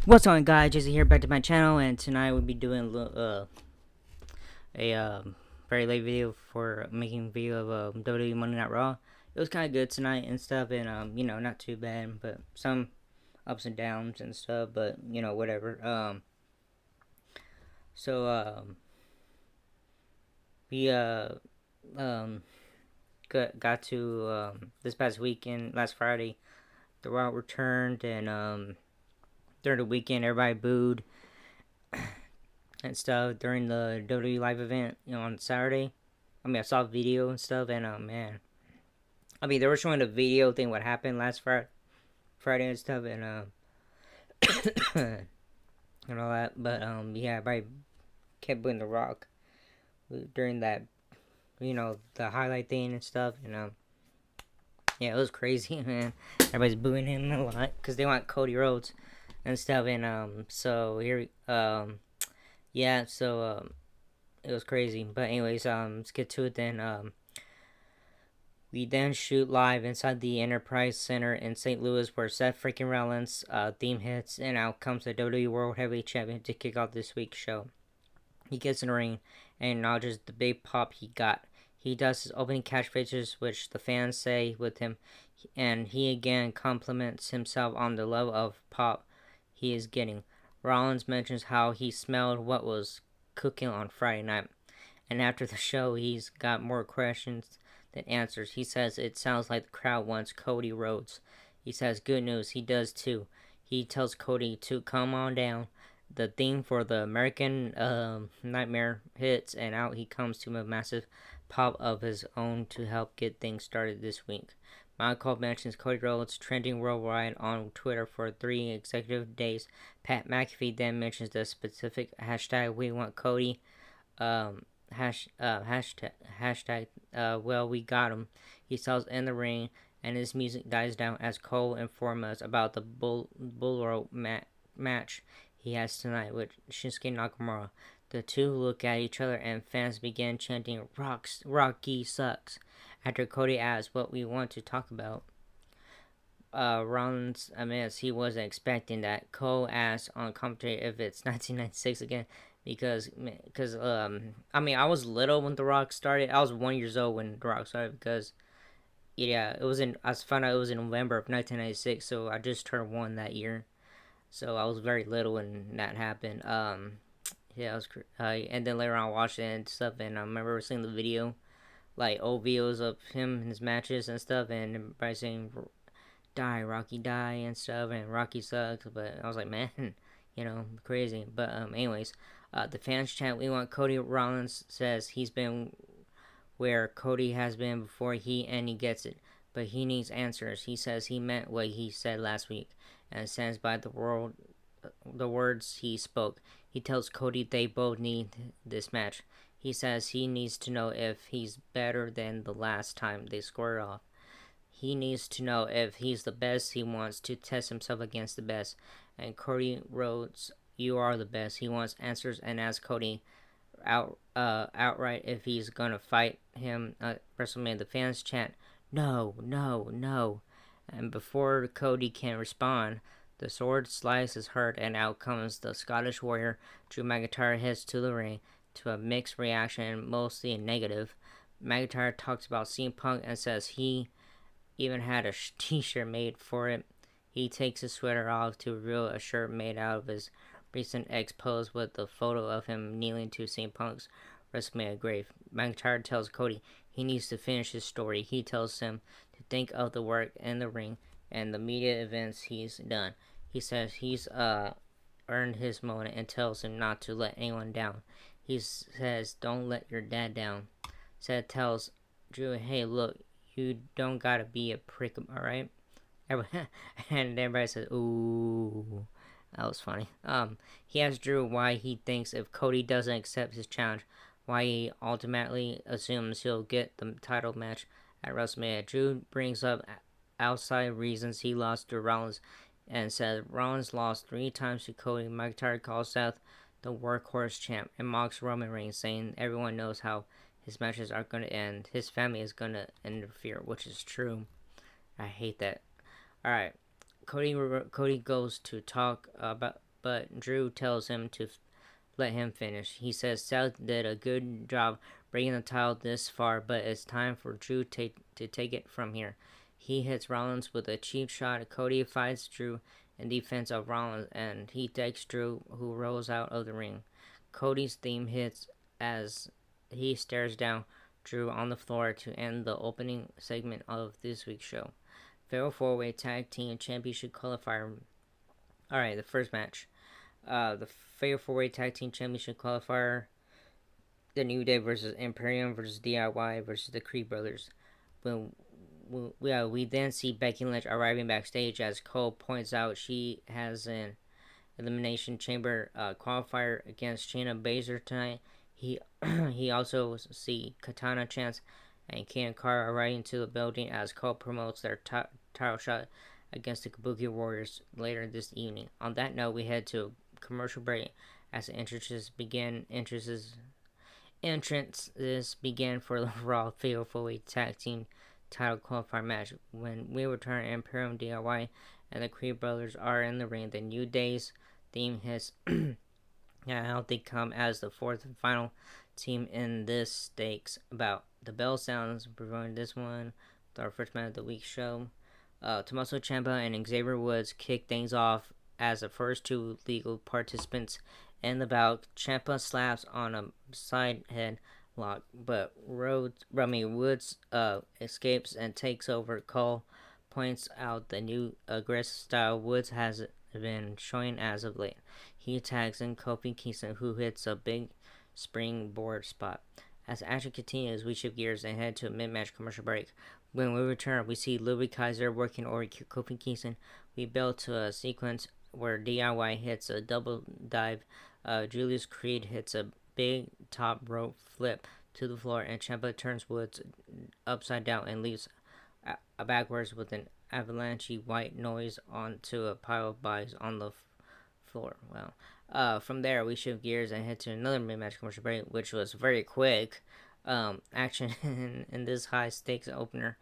What's going on, guys? Jason here, back to my channel, and tonight we'll be doing a very late video for making a video of WWE Monday Night Raw. It was kind of good tonight and stuff, and not too bad, but some ups and downs and stuff, but whatever. So we um got to this past weekend, last Friday, the Raw returned, and during the weekend everybody booed and stuff during the WWE live event, on Saturday. I saw a video and stuff, and man, they were showing the video thing what happened last Friday and stuff, and and all that. But yeah, everybody kept putting The Rock during that, the highlight thing and stuff, and yeah, it was crazy, man. Everybody's booing him a lot because they want Cody Rhodes and stuff, and so here, yeah, so it was crazy. But anyways, let's get to it then. We then shoot live inside the Enterprise Center in St. Louis, where Seth freaking Rollins theme hits, and out comes the WWE World Heavyweight Champion to kick off this week's show. He gets in the ring and acknowledges the big pop he got. He does his opening catchphrases, which the fans say with him, and he again compliments himself on the level of pop he is getting. Rollins mentions how he smelled what was cooking on Friday night, and after the show, he's got more questions than answers. He says it sounds like the crowd wants Cody Rhodes. He says good news, he does too. He tells Cody to come on down. The theme for the American Nightmare hits, and out he comes to a massive pop of his own to help get things started this week. Michael mentions Cody Rhodes trending worldwide on Twitter for 3 consecutive days. Pat McAfee then mentions the specific hashtag We Want Cody. Hashtag well, we got him. He sells in the ring, and his music dies down as Cole informs us about the bull rope match he has tonight with Shinsuke Nakamura. The two look at each other, and fans begin chanting Rocky sucks after Cody asks what we want to talk about. Rollins admits he wasn't expecting that. Cole asks on commentary if it's 1996 again because I was little when The Rock started. I was 1 years old when The Rock started because yeah, it was in. I found out it was in November of 1996, so I just turned 1 that year. So I was very little when that happened. Yeah, I was. And then later on, I watched it and stuff, and I remember seeing the video, like old videos of him and his matches and stuff, and everybody saying die, Rocky die and stuff, and Rocky sucks. But I was like, man, crazy. But anyways, the fans chant, "We want Cody." Rollins says he's been where Cody has been before and he gets it, but he needs answers. He says he meant what he said last week, and stands by the words he spoke. He tells Cody they both need this match. He says he needs to know if he's better than the last time they squared off. He needs to know if he's the best. He wants to test himself against the best. And Cody Rhodes, you are the best. He wants answers and asks Cody outright if he's gonna fight him at WrestleMania. The fans chant, "No, no, no!" And before Cody can respond, the sword slice is heard, and out comes the Scottish Warrior. Drew McIntyre heads to the ring to a mixed reaction, mostly negative. McIntyre talks about CM Punk and says he even had a t-shirt made for it. He takes his sweater off to reveal a shirt made out of his recent ex pose with a photo of him kneeling to St. Punk's WrestleMania grave. McIntyre tells Cody he needs to finish his story. He tells him to think of the work in the ring and the media events he's done. He says he's earned his moment and tells him not to let anyone down. He says, "Don't let your dad down." Seth tells Drew, "Hey, look, you don't gotta be a prick, alright?" And everybody says, "Ooh." That was funny. He asks Drew why he thinks if Cody doesn't accept his challenge, why he ultimately assumes he'll get the title match at WrestleMania. Drew brings up outside reasons he lost to Rollins and says Rollins lost 3 times to Cody. McIntyre calls Seth the workhorse champ and mocks Roman Reigns, saying everyone knows how his matches are going to end. His family is going to interfere, which is true. I hate that. All right, Cody goes to talk about but Drew tells him to let him finish. He says Seth did a good job bringing the title this far, but it's time for Drew to take it from here. He hits Rollins with a cheap shot. Cody fights Drew in defense of Rollins, and he takes Drew, who rolls out of the ring. Cody's theme hits as he stares down Drew on the floor to end the opening segment of this week's show. Fatal 4-Way Tag Team Championship Qualifier. Alright, the first match. The Fatal 4-Way Tag Team Championship Qualifier. The New Day versus Imperium versus DIY versus the Creed Brothers. We then see Becky Lynch arriving backstage as Cole points out she has an Elimination Chamber qualifier against Shayna Baszler tonight. He also see Katana Chance and Ken Carr arriving to the building as Cole promotes their title shot against the Kabuki Warriors later this evening. On that note, we head to a commercial break as the entrances began for the Raw Fatal 4-Way Tag Team Title Qualifier match. When we return, Imperium, DIY, and the Creed Brothers are in the ring. The New Day's theme hits out they come as the fourth and final team in this stakes bout. The bell sounds preventing this one with our first match of the week show. Tommaso Ciampa and Xavier Woods kick things off as the first two legal participants in the bout. Ciampa slaps on a side head lock, but Woods escapes and takes over. Cole points out the new aggressive style Woods has been showing as of late. He attacks in Kofi Kingston, who hits a big springboard spot. As the action continues, we shift gears and head to a mid-match commercial break. When we return, we see Louis Kaiser working over Kofi Kingston. We build to a sequence where DIY hits a double dive. Julius Creed hits a big top rope flip to the floor, and Ciampa turns Woods upside down and leaves backwards with an avalanche white noise onto a pile of bodies on the floor. From there, we shift gears and head to another mid-match commercial break, which was very quick action in this high-stakes opener.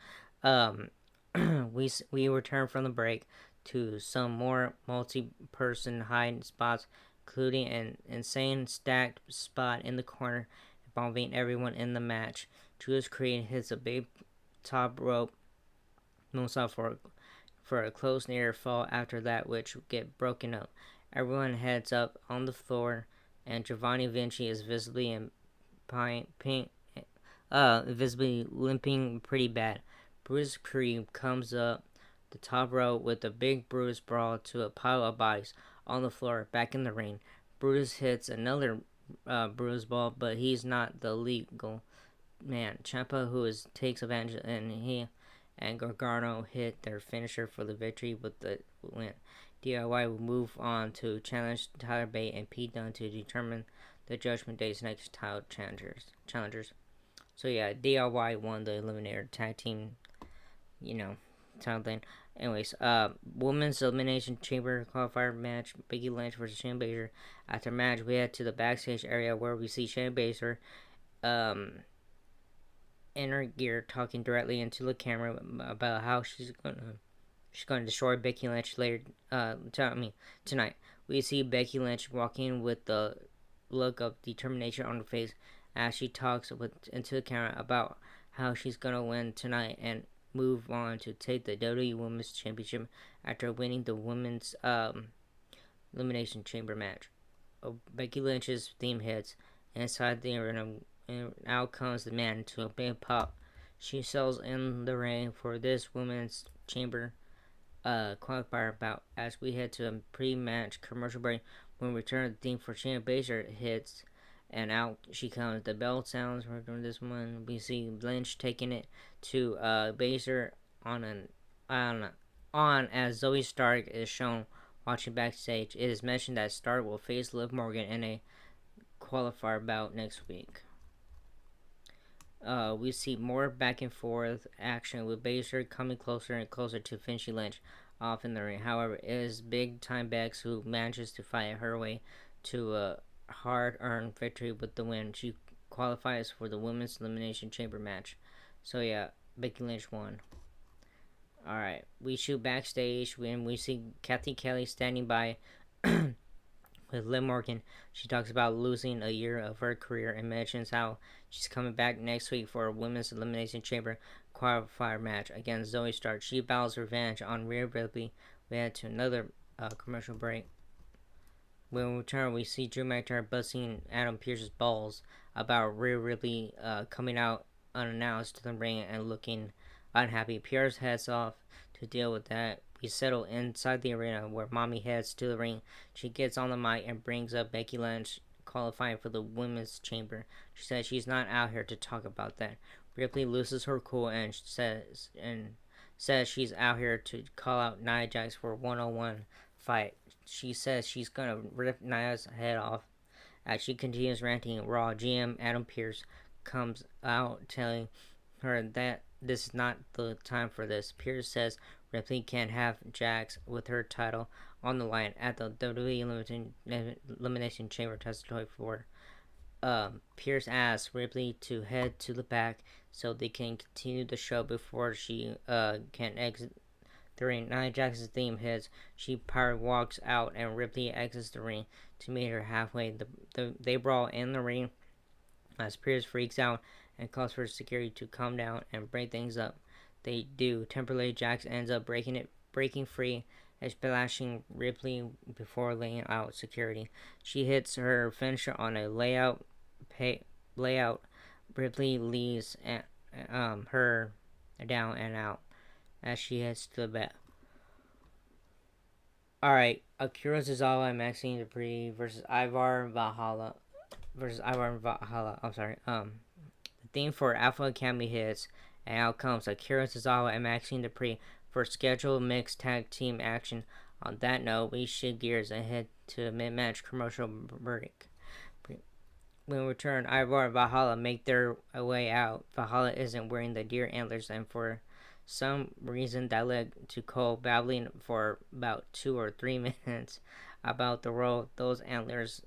We return from the break to some more multi-person hide spots, including an insane stacked spot in the corner involving everyone in the match. Julius Creed hits a big top rope moonsault for a close near fall after that, which get broken up. Everyone heads up on the floor, and Giovanni Vinci is visibly visibly limping pretty bad. Bruce Creed comes up the top rope with a big Bruce brawl to a pile of bodies on the floor. Back in the ring, Bruce hits another Bruce ball, but he's not the legal man. Ciampa, takes advantage, and he and Gargano hit their finisher for the victory with the win. DIY will move on to challenge Tyler Bate and Pete Dunne to determine the Judgment Day's next title challengers. So yeah, DIY won the Eliminator Tag Team, title thing. Anyways, Women's Elimination Chamber qualifier match, Becky Lynch versus Shayna Baszler. After match, we head to the backstage area where we see Shayna Baszler, in her gear, talking directly into the camera about how she's going to destroy Becky Lynch later. Tonight. We see Becky Lynch walking with the look of determination on her face as she talks into the camera about how she's gonna win tonight and move on to take the WWE Women's Championship after winning the Women's Elimination Chamber match. Becky Lynch's theme hits inside the arena, and out comes the man to a big pop. She sells in the ring for this Women's Chamber qualifier bout. As we head to a pre-match commercial break, when we return, the theme for Shayna Baszler hits, and out she comes. The bell sounds. We're doing this one. We see Lynch taking it to Baszler on as Zoe Stark is shown watching backstage. It is mentioned that Stark will face Liv Morgan in a qualifier bout next week. We see more back and forth action with Baszler coming closer and closer to finishing Lynch off in the ring. However, it is big time Bex who manages to fight her way to a hard-earned victory with the win. She qualifies for the Women's Elimination Chamber match. So yeah, Becky Lynch won. Alright, we shoot backstage when we see Kathy Kelly standing by with Liv Morgan. She talks about losing a year of her career and mentions how she's coming back next week for a women's elimination chamber qualifier match against Zoe Stark. She vows revenge on Rhea Ripley. We head to another commercial break. When we return, we see Drew McIntyre busting Adam Pearce's balls about Rhea Ripley coming out unannounced to the ring and looking unhappy. Pierce heads off to deal with that. We settle inside the arena where Mommy heads to the ring. She gets on the mic and brings up Becky Lynch qualifying for the women's chamber. She says she's not out here to talk about that. Ripley loses her cool and says she's out here to call out Nia Jax for a one-on-one fight. She says she's gonna rip Nia's head off. As she continues ranting, Raw GM Adam Pearce comes out telling her that this is not the time for this. Pearce says Ripley can't have Jax with her title on the line at the WWE Elimination Chamber testimony for. Pearce asks Ripley to head to the back so they can continue the show before she can exit the ring. Nia Jax's theme hits. She power walks out and Ripley exits the ring to meet her halfway. They brawl in the ring as Pearce freaks out and calls for security to calm down and break things up. They do. Temporarily, Jax ends up breaking free and splashing Ripley before laying out security. She hits her finisher on a layout. Ripley leaves her down and out as she heads to the back. Alright, Akira Tozawa and Maxine Dupri versus Ivar Valhalla. I'm sorry. The theme for Alpha Academy hits, and out comes Akira Tozawa and Maxine Dupri for scheduled mixed tag team action. On that note, we shift gears and head to the mid-match commercial break. When we return, Ivar and Valhalla make their way out. Valhalla isn't wearing the deer antlers, and for some reason that led to Cole babbling for about 2 or 3 minutes about the role those antlers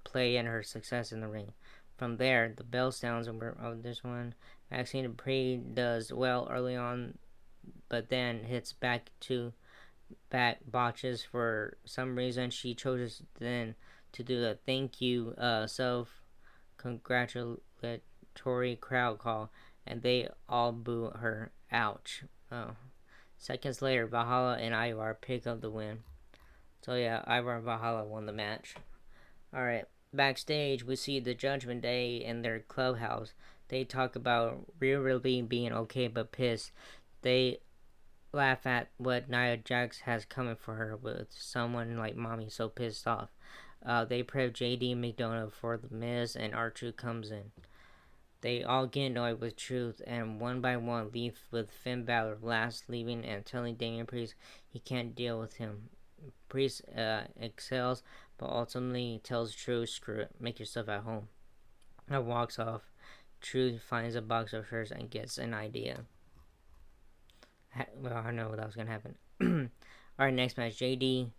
play in her success in the ring. From there, the bell sounds of this one. Maxine Dupri does well early on, but then hits back botches. For some reason, she chooses then to do a thank you self-congratulatory crowd call, and they all boo her. Ouch. Oh. Seconds later, Valhalla and Ivar pick up the win. So yeah, Ivar and Valhalla won the match. Alright, backstage we see the Judgment Day in their clubhouse. They talk about Rhea Ripley being okay but pissed. They laugh at what Nia Jax has coming for her with someone like Mommy so pissed off. They prep JD McDonough for the Miz and R-Truth comes in. They all get annoyed with Truth and one by one leave with Finn Balor last leaving and telling Damian Priest he can't deal with him. Priest excels but ultimately tells Truth, screw it, make yourself at home. And walks off. Truth finds a box of shirts and gets an idea. Well, I know that was going to happen. Alright, next match, JD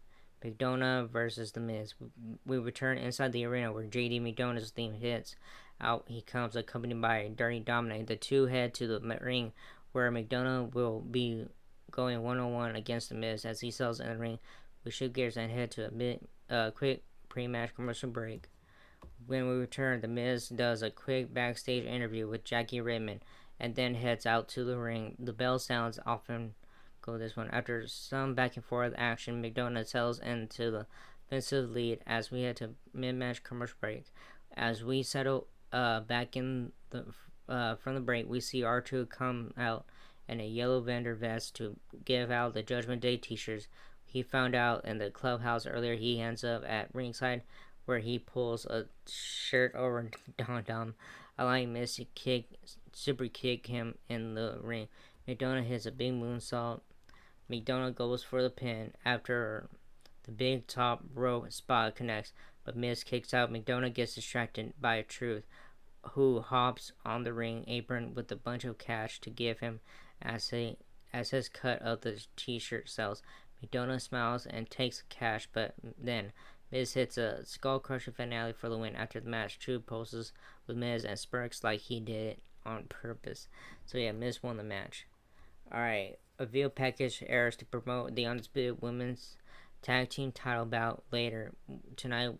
McDonough versus The Miz. We return inside the arena where JD McDonough's theme hits. Out he comes accompanied by Dirty Dominic. The two head to the ring where McDonough will be going one-on-one against The Miz as he sells in the ring. We shift gears and head to a quick pre-match commercial break. When we return, The Miz does a quick backstage interview with Jackie Redmond and then heads out to the ring. The bell sounds often go this one. After some back and forth action, McDonough sells into the offensive lead as we head to mid-match commercial break. As we settle back in the from the break, we see R-Truth come out in a yellow vendor vest to give out the Judgment Day t-shirts he found out in the clubhouse earlier. He ends up at ringside where he pulls a shirt over Dom, allowing Miz to super kick him in the ring. McDonough hits a big moonsault. McDonough goes for the pin after the big top rope spot connects, but Miz kicks out. McDonough gets distracted by Truth, who hops on the ring apron with a bunch of cash to give him as his cut of the t-shirt sells. McDonough smiles and takes the cash, but then Miz hits a skull crusher finale for the win. After the match, Truth poses with Miz and smirks like he did it on purpose. So yeah, Miz won the match. Alright, a video package airs to promote the Undisputed Women's tag team title bout later tonight.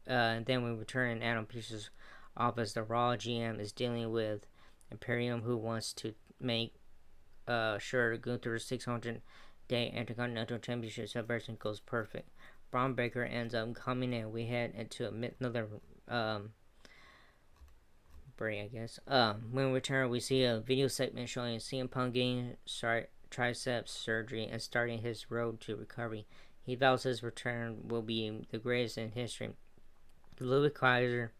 Then we return in Adam Pearce's office. The Raw GM is dealing with Imperium, who wants to make sure Gunther's 600-day Intercontinental Championship celebration goes perfect. Braun Breaker ends up coming in. We head into another break, I guess. When we return, we see a video segment showing CM Punk getting triceps surgery and starting his road to recovery. He vows his return will be the greatest in history. Ludwig Kaiser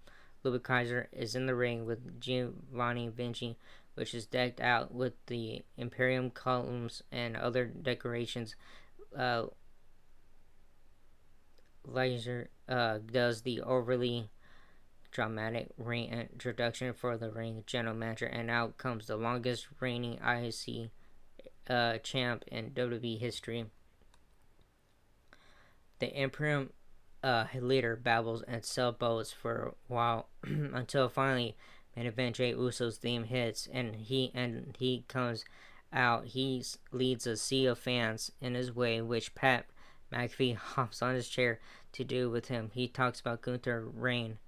is in the ring with Giovanni Vinci, which is decked out with the Imperium columns and other decorations. Uh, Laser does the overly dramatic ring introduction for the ring general manager, and out comes the longest reigning IC champ in WWE history. The Imperium leader babbles and sailboats for a while until finally main event Jey Uso's theme hits, and he comes out. He leads a sea of fans in his way, which Pat McAfee hops on his chair to do with him. He talks about Gunther's reign,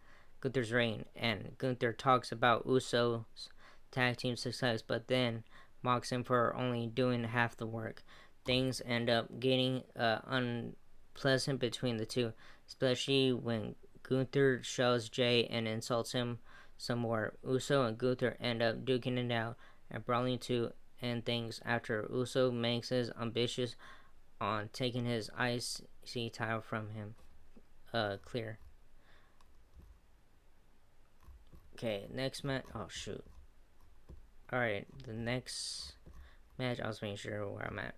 and Gunther talks about Uso's tag team success, but then mocks him for only doing half the work. Things end up getting unpleasant between the two, especially when Gunther shows Jey and insults him some more. Uso and Gunther end up duking it out and brawling to end things after Uso makes his ambitious on taking his IC title from him clear. Okay, next match. Oh shoot. Alright, the next match, I was making sure where I'm at.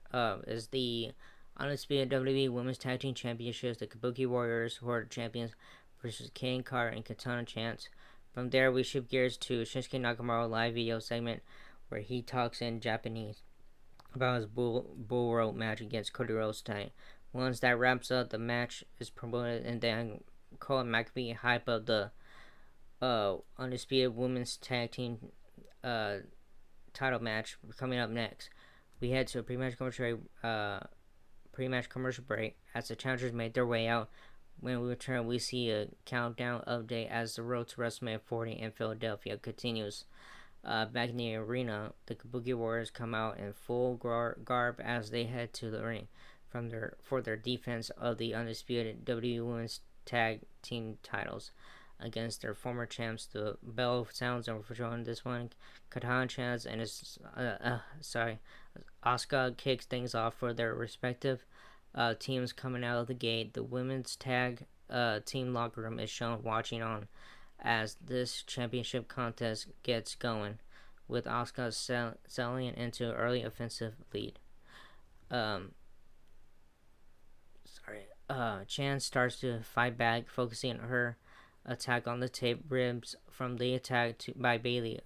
Is the Undisputed WWE Women's Tag Team Championships, the Kabuki Warriors, who are champions, versus Kane Carter and Katana Chance. From there, we shift gears to Shinsuke Nakamura live video segment where he talks in Japanese about his bull rope match against Cody Rhodes tonight. Once that wraps up, the match is promoted, and then Cole and McAfee hype up the Undisputed Women's Tag Team title match coming up next. We head to a pre-match commercial break as the challengers make their way out. When we return, we see a countdown update as the road to WrestleMania 40 in Philadelphia continues. Back in the arena, the Kabuki Warriors come out in full garb as they head to the ring for their defense of the undisputed WWE Women's Tag Team titles against their former champs. The bell sounds, and we're showing this one. Katana Chance and Asuka kicks things off for their respective teams coming out of the gate. The women's tag team locker room is shown watching on as this championship contest gets going, with Asuka selling into early offensive lead. Chance starts to fight back, focusing her attack on the tape ribs from the attack by Bayley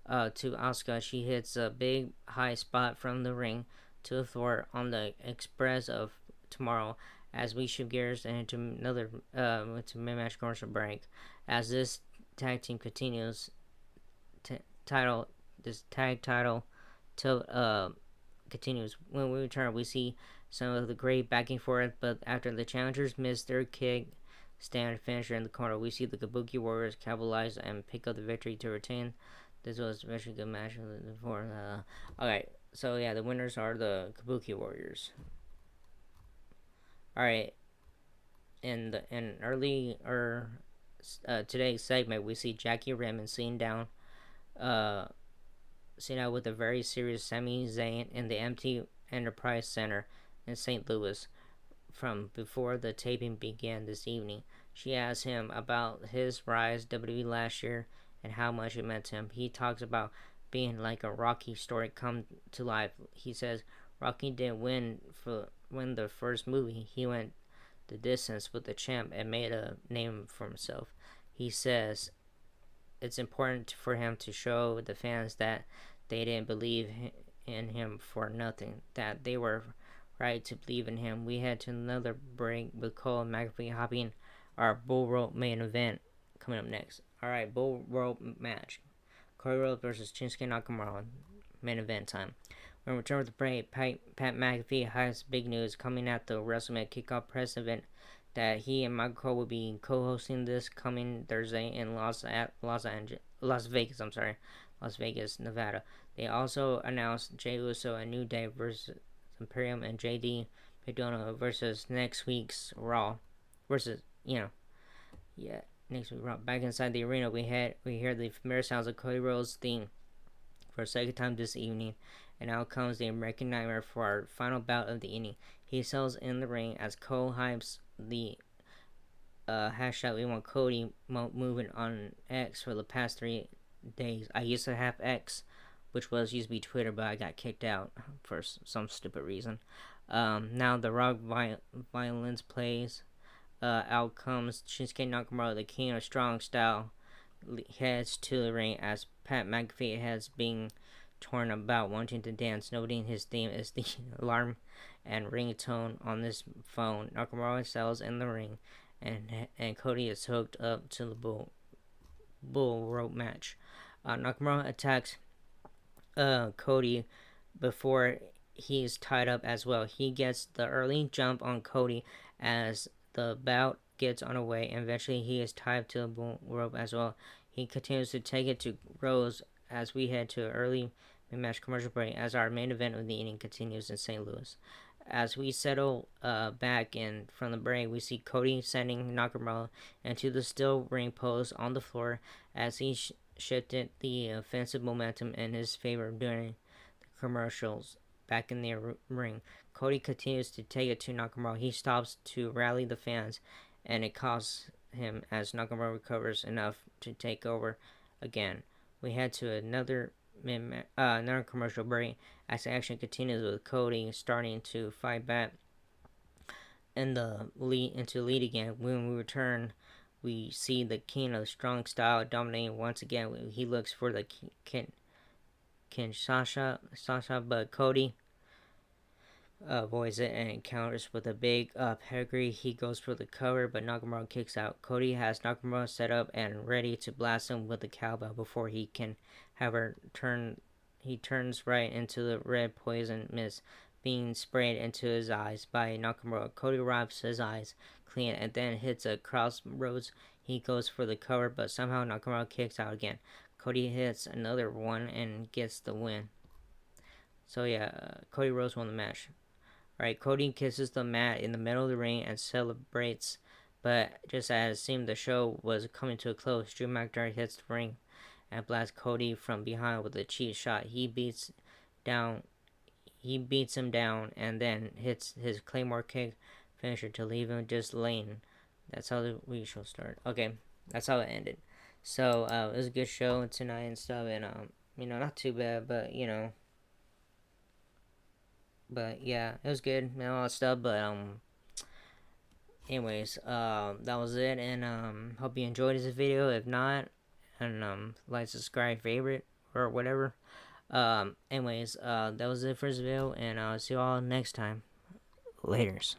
to Asuka. She hits a big high spot from the ring to thwart on the Express of Tomorrow as we shift gears into another mid-match commercial break. As this tag team continues, this tag title continues. When we return, we see some of the great back and forth, but after the challengers miss their kick stand finisher in the corner, we see the Kabuki Warriors capitalize and pick up the victory to retain. This was a very good match before. Alright, so yeah, the winners are the Kabuki Warriors. Alright, in today's segment, we see Jackie Redmond sitting down with a very serious Sami Zayn in the empty Enterprise Center in St. Louis from before the taping began this evening. She asks him about his rise to WWE last year and how much it meant to him. He talks about being like a Rocky story come to life. He says Rocky didn't win the first movie. He went the distance with the champ and made a name for himself. He says it's important for him to show the fans that they didn't believe in him for nothing, that they were right to believe in him. We head to another break with Cole and McAfee hopping our bull rope main event coming up next. Alright, bull rope match. Cody Rhodes versus Shinsuke Nakamura, main event time. When we return with the break, Pat McAfee has big news coming at the WrestleMania kickoff press event that he and Michael Cole will be co-hosting this coming Thursday in Las Vegas. Las Vegas, Nevada. They also announced Jey Uso and New Day versus Imperium and JD McDonough versus next week's Raw versus next week Raw. Back inside the arena, we hear the familiar sounds of Cody Rhodes' theme for a second time this evening, and out comes the American Nightmare for our final bout of the inning. He sells in the ring as Cole hypes the hashtag we want Cody moving on X for the past 3 days. I used to have X, which used to be Twitter, but I got kicked out for some stupid reason. Now the rock violence plays. Out comes Shinsuke Nakamura, the king of strong style, heads to the ring as Pat McAfee has been torn about wanting to dance, noting his theme is the alarm and ringtone on this phone. Nakamura sells in the ring, and Cody is hooked up to the bull rope match. Nakamura attacks Cody before he's tied up as well. He gets the early jump on Cody as the bout gets underway, and eventually he is tied to the bull rope as well. He continues to take it to Rose as we head to an early mid-match commercial break as our main event of the inning continues in St. Louis. As we settle back in from the break, we see Cody sending Nakamura into the steel ring post on the floor as he shifted the offensive momentum in his favor during the commercials. Back in the ring, Cody continues to take it to Nakamura. He stops to rally the fans, and it costs him as Nakamura recovers enough to take over again. We head to another commercial break as the action continues with Cody starting to fight back in the lead again. When we return, we see the king of strong style dominating once again. He looks for the Kinshasa, but Cody avoids it and encounters with a big pedigree. He goes for the cover, but Nakamura kicks out. Cody has Nakamura set up and ready to blast him with the cowbell before he can have her turn. He turns right into the red poison mist being sprayed into his eyes by Nakamura. Cody wipes his eyes clean and then hits a crossroads. He goes for the cover, but somehow Nakamura kicks out again. Cody hits another one and gets the win. So Cody Rhodes won the match. Right, Cody kisses the mat in the middle of the ring and celebrates, but just as it seemed the show was coming to a close, Drew McIntyre hits the ring and blasts Cody from behind with a cheap shot. He beats him down and then hits his Claymore kick finisher to leave him just laying. That's how the week show started. Okay, that's how it ended. So it was a good show tonight and stuff, and not too bad, but But yeah, it was good and all that stuff. But anyways, that was it, and hope you enjoyed this video. If not, and like, subscribe, favorite, or whatever. Anyways, that was it for this video, and I'll see you all next time. Laters.